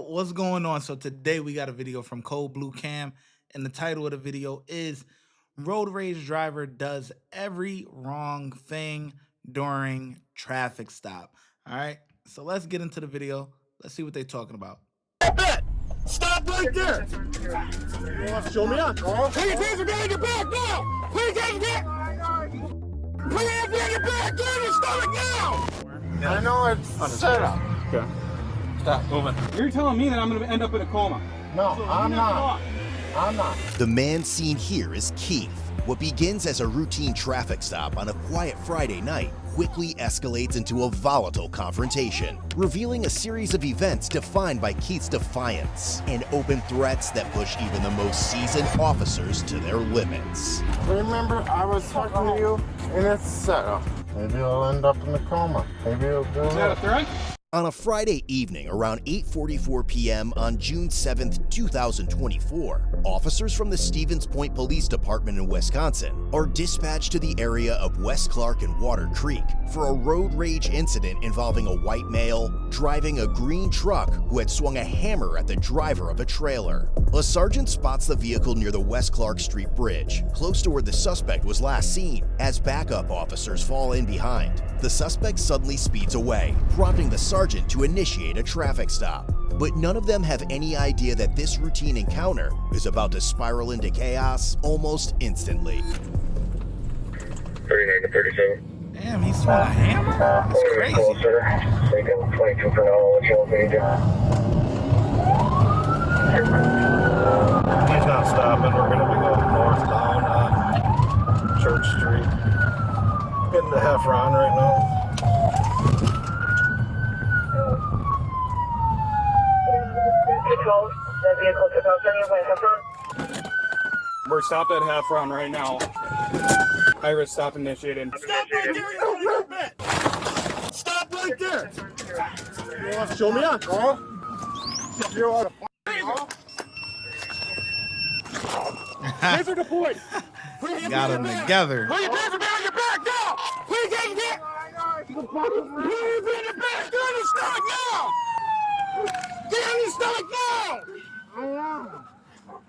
What's going on? So today we got a video from Cold Blue Cam, and the title of the video is Road Rage Driver Does Every Wrong Thing During Traffic Stop. All right, so let's get into the video. Let's see what they're talking about. Stop right there! Show me up. Put your hands behind your back now! Put your hands behind your back! Get in your stomach now! I know it's set up. Okay. Stop moving. You're telling me that I'm going to end up in a coma. No, so I'm not. I'm not. The man seen here is Keith. What begins as a routine traffic stop on a quiet Friday night quickly escalates into a volatile confrontation, revealing a series of events defined by Keith's defiance and open threats that push even the most seasoned officers to their limits. Remember, I was talking to you, and it's set up. Maybe I'll end up in the coma. Maybe it'll go. Is that a threat? On a Friday evening around 8:44 p.m. on June 7th, 2024, officers from the Stevens Point Police Department in Wisconsin are dispatched to the area of West Clark and Water Creek for a road rage incident involving a white male driving a green truck who had swung a hammer at the driver of a trailer. A sergeant spots the vehicle near the West Clark Street Bridge, close to where the suspect was last seen. As backup officers fall in behind, the suspect suddenly speeds away, prompting the sergeant to initiate a traffic stop. But none of them have any idea that this routine encounter is about to spiral into chaos almost instantly. 39 to 37. Damn, he swung a hammer? That's crazy. Closer. Taking 22 for now. I'll let you know if we need to. He's not stopping. We're going to be going northbound on Church Street. Getting to Heffron right now. That vehicle took off on you by Heffron. We're stopped at Heffron right now. Iris, stop initiated. Stop right there! Stop right there! You want to show me up, huh? You want to Hands are deployed! Got them together. Put your hands behind your back now! Put your hands behind your back! Get on your stomach now! Get on your stomach now!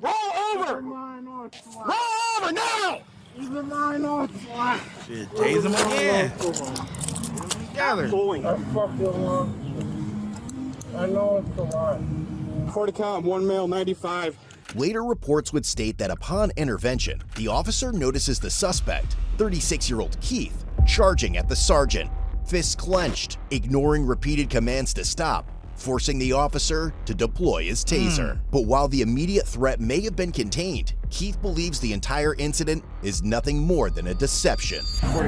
Roll over! Roll over now! Shit, tase him again. Together. I know it's a lot. 40 count, one male, 95. Later reports would state that upon intervention, the officer notices the suspect, 36-year-old Keith, charging at the sergeant, fists clenched, ignoring repeated commands to stop, forcing the officer to deploy his taser. But while the immediate threat may have been contained, Keith believes the entire incident is nothing more than a deception. I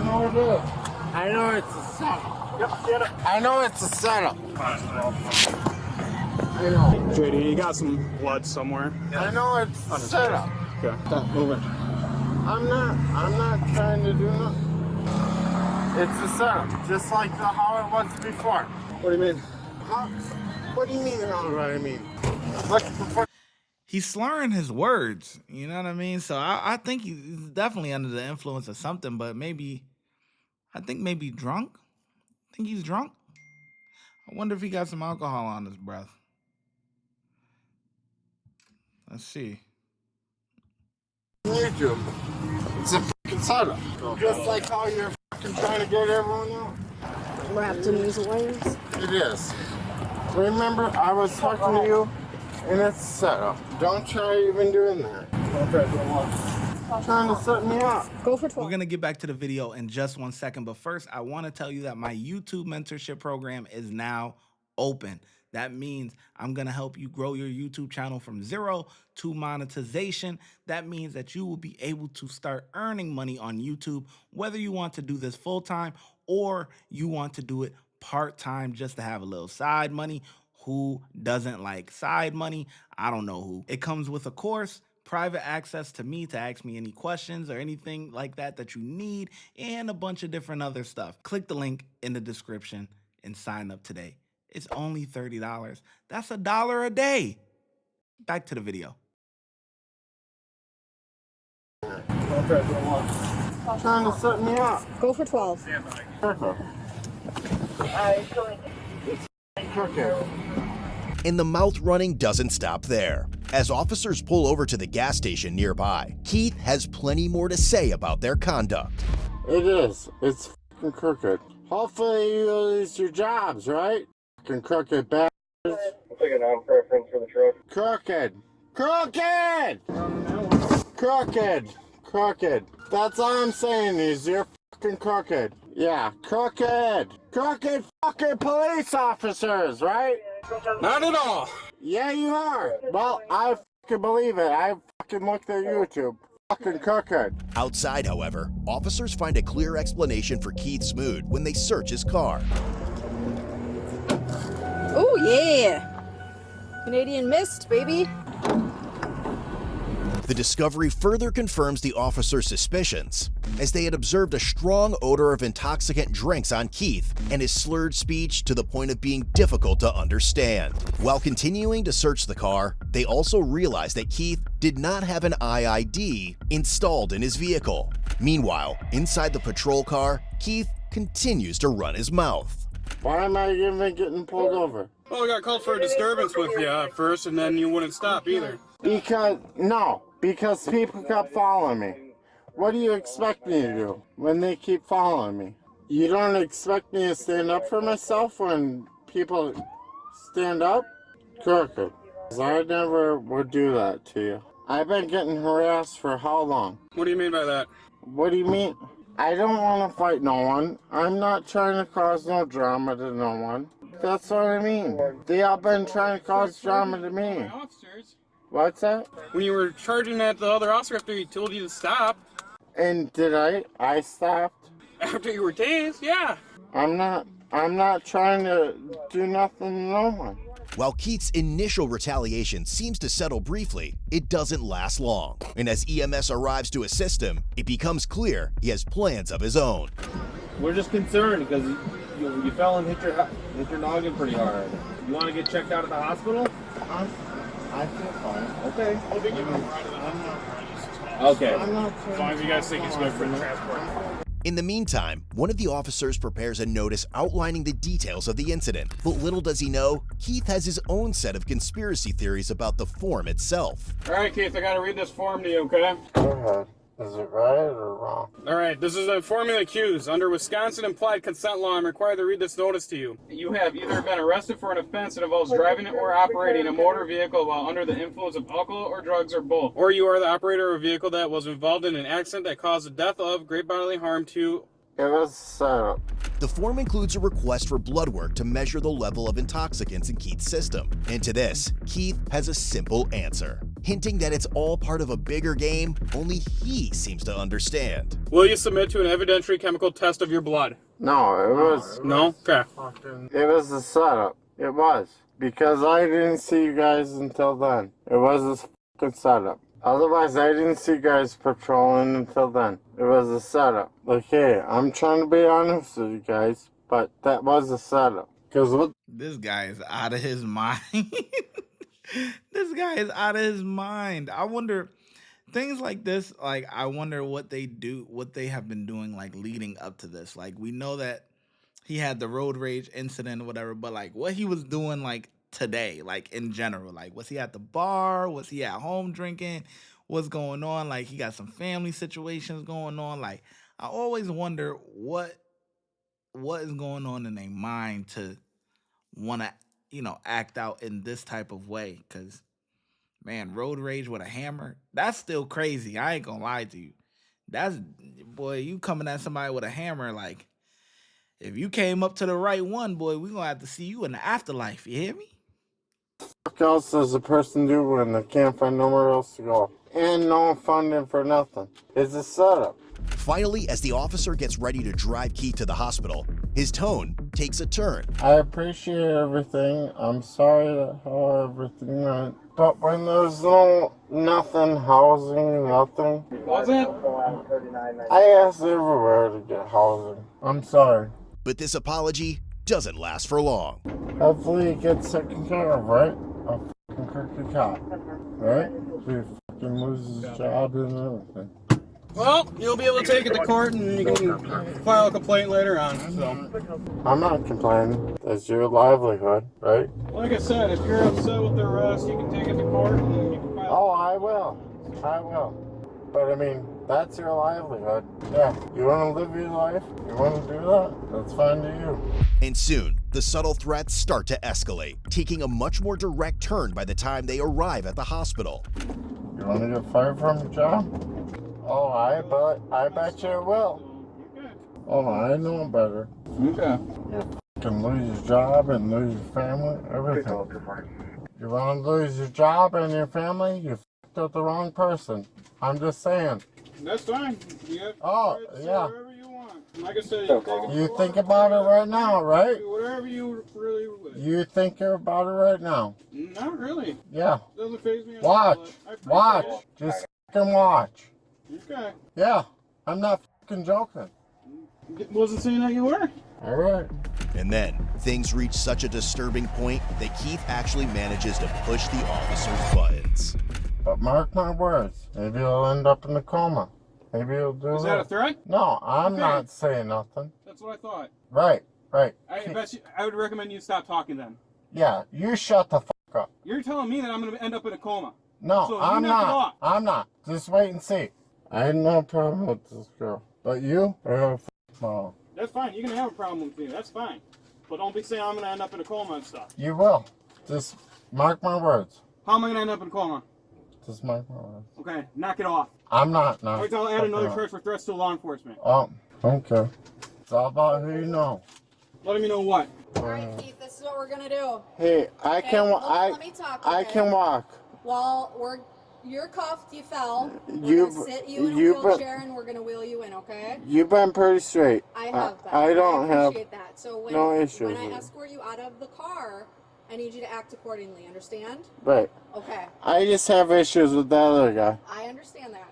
know it is. I know it's a setup. Yep, get it. I know it's a setup. I know. JD, you got some blood somewhere. I know it's a setup. Okay, stop moving. I'm not trying to do nothing. It's a setup, just like how it was before. What do you mean? What do you mean, how do I mean? Look, before. He's slurring his words, you know what I mean? So I think he's definitely under the influence of something, but I think maybe drunk. I think he's drunk. I wonder if he got some alcohol on his breath. Let's see. YouTube. It's a fucking setup. Just like how you're fucking trying to get everyone out. Wrapped in these wires. It is. Remember, I was talking to you, and it's a setup. Don't try even doing that. Trying to set me up. Go for We're 12. going to get back to the video in just 1 second, but first I want to tell you that my YouTube mentorship program is now open. That means I'm going to help you grow your YouTube channel from zero to monetization. That means that you will be able to start earning money on YouTube, whether you want to do this full-time or you want to do it part-time just to have a little side money. Who doesn't like side money? I don't know who. It comes with a course, private access to me to ask me any questions or anything like that that you need, and a bunch of different other stuff. Click the link in the description and sign up today. It's only $30. That's $1 a day. Back to the video. Trying to set me up. Go for 12. Crooked. And the mouth running doesn't stop there. As officers pull over to the gas station nearby, Keith has plenty more to say about their conduct. It is. It's fucking crooked. Hopefully you lose your jobs, right? Fucking crooked bastards. Looks like a non-preference for the truck. Crooked. Crooked! Crooked. Crooked. That's all I'm saying is you're fucking crooked. Yeah, crooked. Crooked fucking police officers, right? Not at all. Yeah, you are. Well, I fucking believe it. I fucking looked at YouTube. Fucking crooked. Outside, however, officers find a clear explanation for Keith's mood when they search his car. Oh, yeah. Canadian Mist, baby. The discovery further confirms the officers' suspicions, as they had observed a strong odor of intoxicant drinks on Keith and his slurred speech to the point of being difficult to understand. While continuing to search the car, they also realized that Keith did not have an IID installed in his vehicle. Meanwhile, inside the patrol car, Keith continues to run his mouth. Why am I even getting pulled over? Well, we got called for a disturbance with you at first, and then you wouldn't stop either. Because people kept following me. What do you expect me to do when they keep following me? You don't expect me to stand up for myself when people stand up? Crooked. I never would do that to you. I've been getting harassed for how long? What do you mean by that? What do you mean? I don't want to fight no one. I'm not trying to cause no drama to no one. That's what I mean. They all been trying to cause drama to me. Officers. What's that? When you were charging at the other officer after he told you to stop, And did I stopped. after you were tased, yeah. I'm not trying to do nothing to no one. While Keith's initial retaliation seems to settle briefly, it doesn't last long. And as EMS arrives to assist him, it becomes clear he has plans of his own. We're just concerned because you fell and hit your noggin pretty hard. You want to get checked out at the hospital? I feel fine. Okay. Okay. As long as you guys think it's good for the transport. In the meantime, one of the officers prepares a notice outlining the details of the incident. But little does he know, Keith has his own set of conspiracy theories about the form itself. All right, Keith, I got to read this form to you, okay? Go ahead. Is it right or wrong? All right, this is informing the accused. Under Wisconsin implied consent law, I'm required to read this notice to you. You have either been arrested for an offense that involves driving or operating a motor vehicle while under the influence of alcohol or drugs or both. Or you are the operator of a vehicle that was involved in an accident that caused the death of, great bodily harm to. It was set up. The form includes a request for blood work to measure the level of intoxicants in Keith's system. And to this, Keith has a simple answer, hinting that it's all part of a bigger game only he seems to understand. Will you submit to an evidentiary chemical test of your blood? No, it was. No? Okay. It was a setup. It was. Because I didn't see you guys until then. It was a fucking setup. Otherwise, I didn't see you guys patrolling until then. It was a setup. Like, hey, I'm trying to be honest with you guys, but that was a setup. Because what? This guy is out of his mind. This guy is out of his mind. I wonder, things like this, like, I wonder what they do, what they have been doing, like, leading up to this. Like, we know that he had the road rage incident or whatever, but, like, what he was doing, like, today, like, in general, like, was he at the bar? Was he at home drinking? What's going on? Like, he got some family situations going on. Like, I always wonder what is going on in their mind to want to, act out in this type of way. Because, man, road rage with a hammer, that's still crazy. I ain't gonna lie to you. That's, boy, you coming at somebody with a hammer, like, if you came up to the right one, boy, we gonna have to see you in the afterlife. You hear me? What else does a person do when they can't find nowhere else to go? And no funding for nothing. It's a setup. Finally, as the officer gets ready to drive Keith to the hospital, his tone takes a turn. I appreciate everything. I'm sorry that how everything went. But when there's nothing, housing, nothing. Was it? I asked everywhere to get housing. I'm sorry. But this apology doesn't last for long. Hopefully it gets taken care of, right? A fucking crooked cop, right? If he fucking loses his job and everything. Well, you'll be able to take it to court and you can file a complaint later on. So, I'm not complaining. That's your livelihood, right? like I said, if you're upset with the arrest, you can take it to court and you can file. Oh, I will. I will. But I mean, that's your livelihood. Yeah, you want to live your life? You want to do that? That's fine to you. And soon, the subtle threats start to escalate, taking a much more direct turn by the time they arrive at the hospital. You want to get fired from your job? Oh, I bet you will. Oh, I know better. Okay. You can lose your job and lose your family, everything. You want to lose your job and your family? You f***ed up the wrong person. I'm just saying. That's fine. Yeah. Oh, yeah. Whatever you want. Like I said, you can take it You to think court. about it right now, right? Do whatever you really would. You think about it right now. Not really. Yeah. Doesn't faze me at Watch. all, but I appreciate Watch. it. Just f***ing watch. Okay. Yeah. I'm not f***ing joking. Wasn't saying that you were. All right. And then, things reach such a disturbing point that Keith actually manages to push the officer's buttons. But mark my words, maybe he'll end up in a coma. Maybe he'll do Is that a threat? No, I'm Okay. not saying nothing. That's what I thought. Right. I would recommend you stop talking then. Yeah, you shut the f*** up. You're telling me that I'm going to end up in a coma. No, So you I'm knock it not. off. I'm not. Just wait and see. I had no problem with this girl. But you? I have a f***ing problem. That's fine. You can have a problem with me. That's fine. But don't be saying I'm going to end up in a coma and stuff. You will. Just mark my words. How am I going to end up in a coma? Just mark my words. Okay, knock it off. I'm not. No. Or I'll add another charge for threats to law enforcement. Oh, okay. It's all about who you know. Let me know what. All right, Keith, this is what we're gonna do. Hey, I Okay, can. let me talk. I Okay? can walk. Well, you're cuffed. You fell. We're You- gonna sit you in a you- wheelchair and we're gonna wheel you in. Okay? You've been pretty straight. I have been. I don't have appreciate that. So when, no issues when I with it. escort you out of the car, I need you to act accordingly. Understand? Right. Okay. I just have issues with that other guy. I understand that.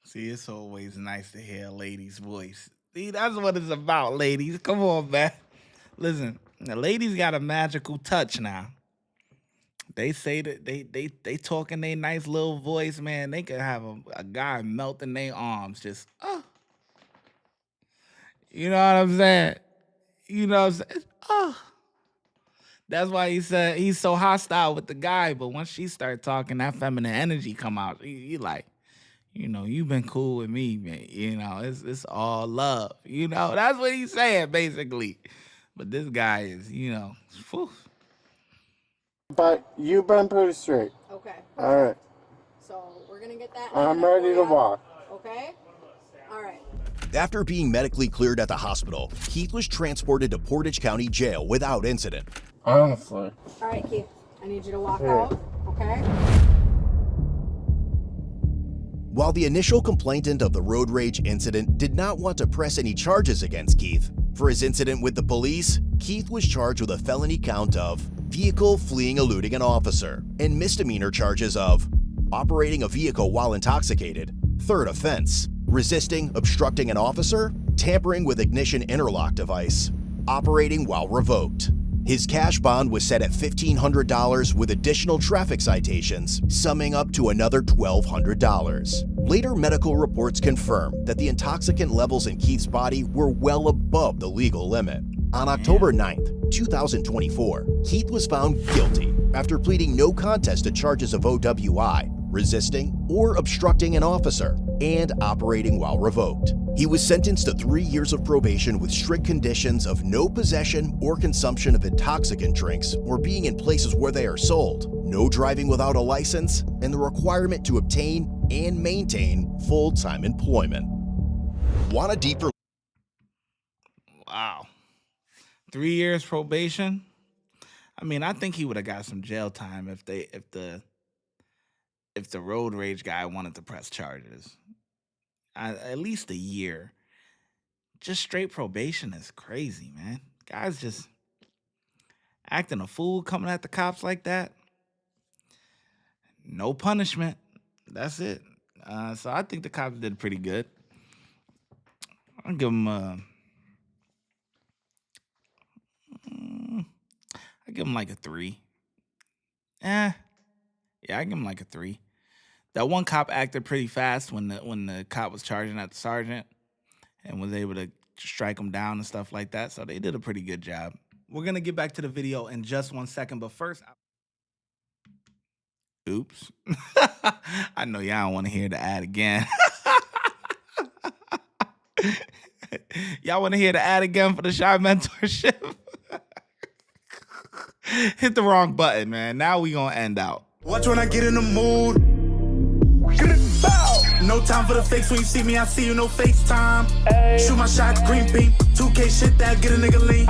See, it's always nice to hear a lady's voice. See, that's what it's about, ladies. Come on, man. Listen, the ladies got a magical touch now. They say that they talk in their nice little voice, man. They could have a guy melt in their arms, just you know what I'm saying? You know what I'm saying? That's why he said he's so hostile with the guy. But once she start talking, that feminine energy come out. You like, you know, you've been cool with me, man. You know, it's all love. You know, that's what he's saying basically. But this guy is, you know, whew. But you've been pretty straight. Okay. All right. So we're gonna get that. I'm handed ready for to ya. walk. Okay. All right. After being medically cleared at the hospital, Keith was transported to Portage County Jail without incident. Honestly. All right, Keith. I need you to walk Yeah. out. Okay. While the initial complainant of the road rage incident did not want to press any charges against Keith, for his incident with the police, Keith was charged with a felony count of vehicle fleeing eluding an officer and misdemeanor charges of operating a vehicle while intoxicated, third offense, resisting, obstructing an officer, tampering with ignition interlock device, operating while revoked. His cash bond was set at $1,500 with additional traffic citations, summing up to another $1,200. Later medical reports confirmed that the intoxicant levels in Keith's body were well above the legal limit. On October 9th, 2024, Keith was found guilty after pleading no contest to charges of OWI, resisting or obstructing an officer, and operating while revoked. He was sentenced to 3 years of probation with strict conditions of no possession or consumption of intoxicant drinks or being in places where they are sold, no driving without a license, and the requirement to obtain and maintain full-time employment. Want a deeper? Wow. 3 years probation. I mean, I think he would have got some jail time if the road rage guy wanted to press charges. At least a year. Just straight probation is crazy, man. Guys just acting a fool coming at the cops like that. No punishment. That's it. So I think the cops did pretty good. I'll give them I give him like a 3. Yeah, I give him like a 3. That one cop acted pretty fast when the cop was charging at the sergeant and was able to strike him down and stuff like that. So they did a pretty good job. We're going to get back to the video in just 1 second, but first... Oops. I know y'all don't want to hear the ad again. Y'all want to hear the ad again for the Shy mentorship? Hit the wrong button, man. Now we gonna end out. Watch when I get in the mood. No time for the fakes. When you see me, I see you, no FaceTime. Shoot my shot, green beam. 2K shit that get a nigga lean.